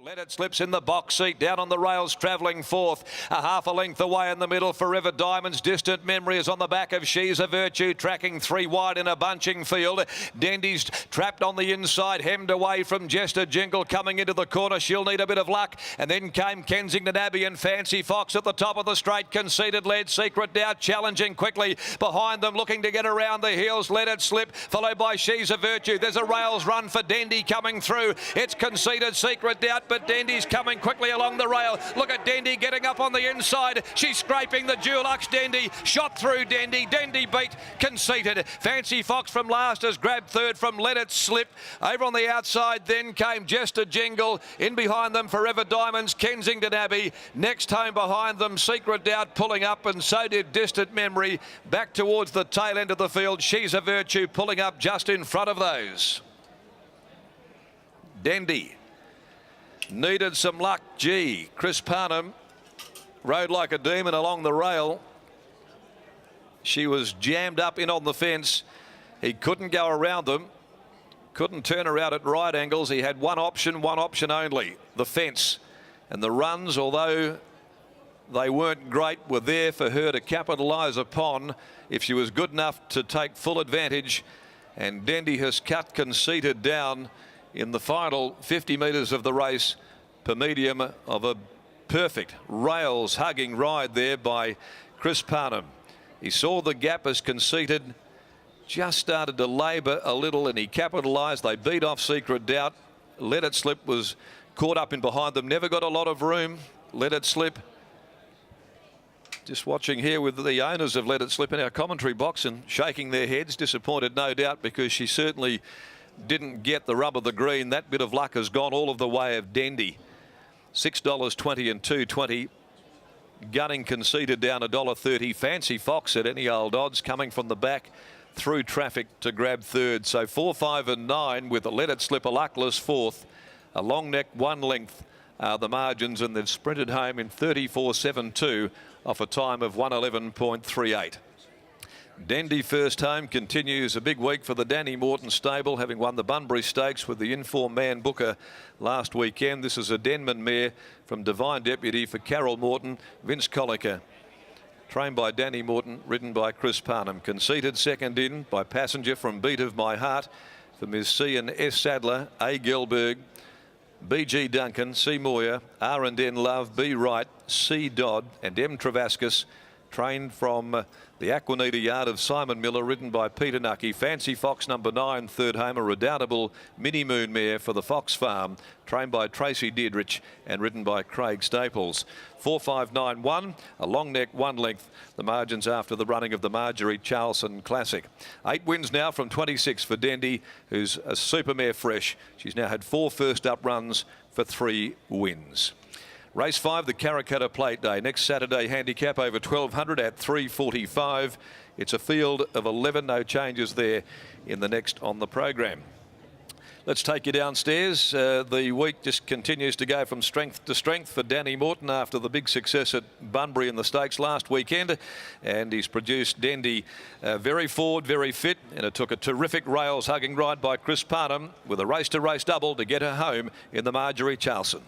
Let It Slips in the box seat, down on the rails, travelling fourth. A half a length away in the middle. Forever Diamonds, Distant Memory is on the back of She's a Virtue, tracking three wide in a bunching field. Dendy's trapped on the inside, hemmed away from Jester Jingle coming into the corner. She'll need a bit of luck. And then came Kensington Abbey and Fancy Fox at the top of the straight. Conceited led, Secret Doubt challenging quickly. Behind them, looking to get around the heels. Let It Slip, followed by She's a Virtue. There's a rails run for Dendy coming through. It's Conceited, Secret Doubt, but Dendy's coming quickly along the rail. Look at Dendy getting up on the inside. She's scraping the Dulux. Dendy shot through Dendy. Dendy beat Conceited. Fancy Fox from last has grabbed third from Let It Slip. Over on the outside then came Jester Jingle. In behind them Forever Diamonds, Kensington Abbey. Next home behind them Secret Doubt pulling up, and so did Distant Memory. Back towards the tail end of the field, She's a Virtue pulling up just in front of those. Dendy needed some luck. Gee, Chris Parnham rode like a demon along the rail. She was jammed up in on the fence. He couldn't go around them, couldn't turn around at right angles. He had one option only, the fence. And the runs, although they weren't great, were there for her to capitalise upon if she was good enough to take full advantage. And Dendy has cut Conceited down in the final 50 metres of the race per medium of a perfect rails hugging ride there by Chris Parnham. He saw the gap as Conceited just started to labour a little, and he capitalised. They beat off Secret Doubt. Let It Slip was caught up in behind them, never got a lot of room. Let It Slip, just watching here with the owners of Let It Slip in our commentary box and shaking their heads, disappointed no doubt, because she certainly didn't get the rub of the green. That bit of luck has gone all of the way of Dendy. $6.20 and $2.20. Gunning Conceited down $1.30. Fancy Fox at any old odds coming from the back through traffic to grab third. So 4, 5 and 9 with a Let It Slip a luckless fourth. A long neck, one length are the margins, and they've sprinted home in 34.72 off a time of 111.38. Dendy first home continues. A big week for the Danny Morton stable, having won the Bunbury Stakes with the informed man Booker last weekend. This is a Denman mare from Divine Deputy for Carol Morton, Vince Colliker. Trained by Danny Morton, ridden by Chris Parnham. Conceited second in by Passenger from Beat of My Heart for Ms. C and S Sadler, A Gilberg, B.G. Duncan, C. Moyer, R&N Love, B. Wright, C. Dodd and M. Travascus. Trained from the Aquanita yard of Simon Miller, ridden by Peter Nucky. Fancy Fox number 9, third home, a redoubtable mini moon mare for the Fox Farm, trained by Tracy Diedrich and ridden by Craig Staples. 4, 5, 9, 1, a long neck, one length, the margins after the running of the Marjorie Charlson Classic. 8 wins now from 26 for Dendy, who's a super mare fresh. She's now had 4 first up runs for 3 wins. Race 5, the Karrakatta Plate Day. Next Saturday, handicap over 1200 at 3:45. It's a field of 11, no changes there in the next on the program. Let's take you downstairs. The week just continues to go from strength to strength for Danny Morton after the big success at Bunbury in the Stakes last weekend. And he's produced Dendy very forward, very fit. And it took a terrific rails hugging ride by Chris Parnham with a race-to-race double to get her home in the Marjorie Charlson.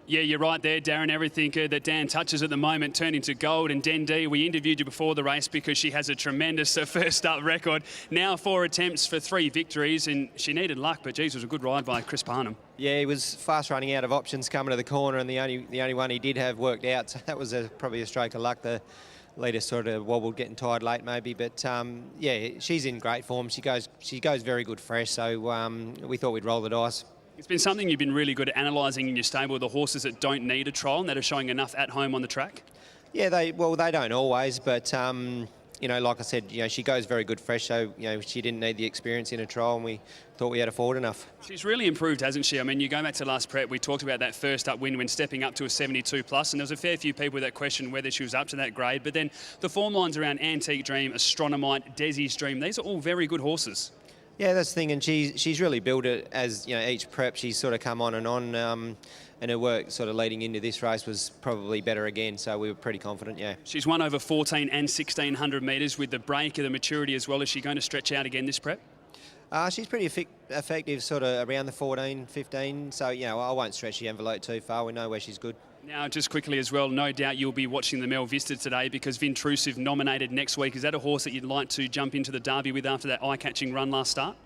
Yeah, you're right there, Darren. Everything that Dan touches at the moment turned into gold. And Dendy, we interviewed you before the race because she has a tremendous first up record. Now 4 attempts for 3 victories, and she needed luck, but geez, it was a good ride by Chris Parnham. Yeah, he was fast running out of options coming to the corner, and the only one he did have worked out. So that was probably a stroke of luck. The leader sort of wobbled, getting tired late maybe, but yeah, she's in great form. She goes very good fresh. So we thought we'd roll the dice. It's been something you've been really good at analysing in your stable, the horses that don't need a trial and that are showing enough at home on the track. Yeah, they don't always, but you know, like I said, you know, she goes very good fresh, so you know, she didn't need the experience in a trial, and we thought we had afford enough. She's really improved, hasn't she? I mean, you go back to last prep, we talked about that first up win when stepping up to a 72 plus, and there was a fair few people that questioned whether she was up to that grade, but then the form lines around Antique Dream, Astronomite, Desi's Dream, these are all very good horses. Yeah, that's the thing, and she's really built it as, you know, each prep she's sort of come on, and her work sort of leading into this race was probably better again, so we were pretty confident, yeah. She's won over 14 and 1600 metres with the break of the maturity as well. Is she going to stretch out again this prep? She's pretty effective, sort of around the 14, 15. So, you know, I won't stretch the envelope too far. We know where she's good. Now, just quickly as well, no doubt you'll be watching the Mel Vista today because Vintrusive nominated next week. Is that a horse that you'd like to jump into the Derby with after that eye-catching run last start?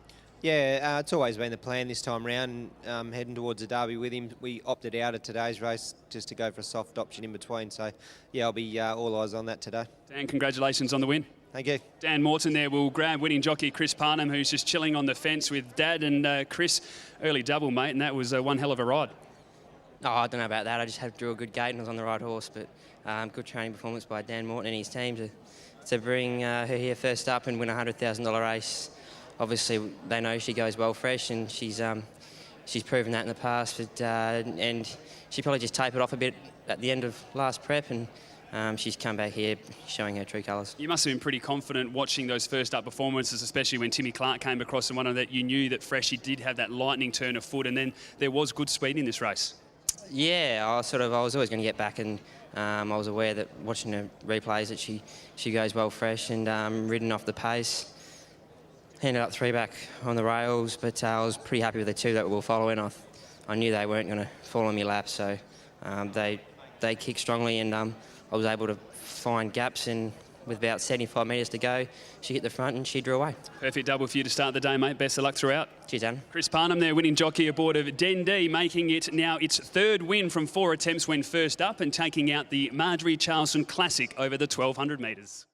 Yeah, it's always been the plan this time round, heading towards the Derby with him. We opted out of today's race just to go for a soft option in between. So, yeah, I'll be all eyes on that today. Dan, congratulations on the win. Thank you. Dan Morton there will grab winning jockey Chris Parnham, who's just chilling on the fence with Dad and Chris. Early double, mate, and that was one hell of a ride. Oh, I don't know about that. I just had to do a good gate and I was on the right horse. But good training performance by Dan Morton and his team to bring her here first up and win a $100,000 race. Obviously, they know she goes well fresh and she's proven that in the past. And she probably just tapered off a bit at the end of last prep and she's come back here showing her true colours. You must have been pretty confident watching those first up performances, especially when Timmy Clark came across and one that you knew that Freshie did have that lightning turn of foot and then there was good speed in this race. Yeah, I was always going to get back and I was aware that watching the replays that she goes well fresh and ridden off the pace. Ended up 3 back on the rails, but I was pretty happy with the 2 that were following. I knew they weren't going to fall on me lap, so they kicked strongly and I was able to find gaps and with about 75 metres to go, she hit the front and she drew away. Perfect double for you to start the day, mate. Best of luck throughout. Cheers, Dan. Chris Parnham there, winning jockey aboard of Dundee, making it now its 3rd win from 4 attempts when first up and taking out the Marjorie Charleston Classic over the 1200 metres.